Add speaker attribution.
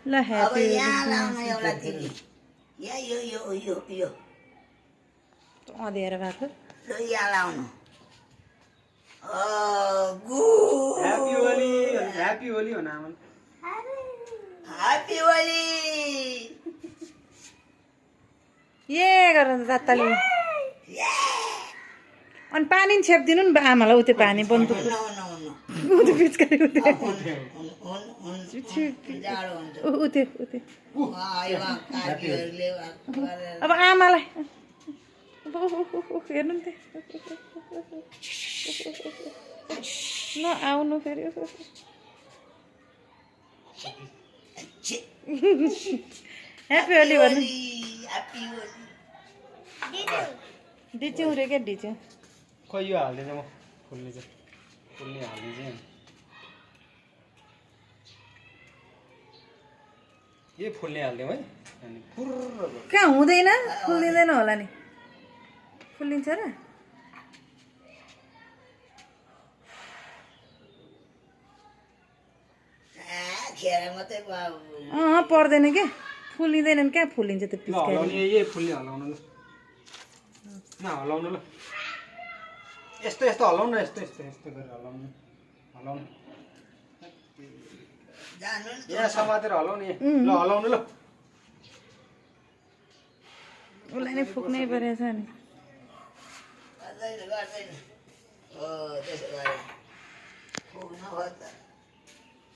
Speaker 1: ल
Speaker 2: अब
Speaker 1: ह्यापी
Speaker 2: यहाँ लाउनु एउटा तिमी यहाँ यो यो यो यो
Speaker 1: अँध्यारो भएको
Speaker 2: ल यहाँ लाउनु गु
Speaker 3: ह्यापी होली हो नाम
Speaker 2: ह्यापी होली
Speaker 1: ए गरेर तात्ताली अनि पानी नि छेपिदिनु नि आमालाई उ त्यो पानी बन्दुक उ त्यो पिचकारी उ त्यो
Speaker 2: जाडो हुन्छ
Speaker 1: उ त्यो
Speaker 2: काकीहरूले
Speaker 1: अब आमालाई हेर्नु नि न आउनु फेरि ह्याप्पी होली भन्नु
Speaker 2: ह्याप्पी होली
Speaker 1: डिच्यौँ रे क्या डिच्यौँ
Speaker 3: खोइ यो हालिदिन्छ म फुल्ने हालिदिन्छ यो फुल्ने हालिदिउँ है अनि फुर्र
Speaker 1: कहाँ हुँदैन फुल्दिँदैन होला नि फुल्लिन्छ र
Speaker 2: खेर मात्रै बाबु
Speaker 1: पर्दैन क्या फुलिँदैन नि कहाँ फुलिन्छ त्यो
Speaker 3: ल
Speaker 1: पिचकारी
Speaker 3: हलाउने यही फुल्ने हलाउनु ल न हलाउनु ल यस्तो यस्तो हलाउनु न यस्तो गरेर हलाउनु
Speaker 2: जानु नि
Speaker 3: यहाँ समातेर हलाउने ल हलाउनु ल
Speaker 1: उसलाई नै फुक्नै परेछ नि
Speaker 2: गर्दैन हो त्यसो गरे पुग्नु भयो त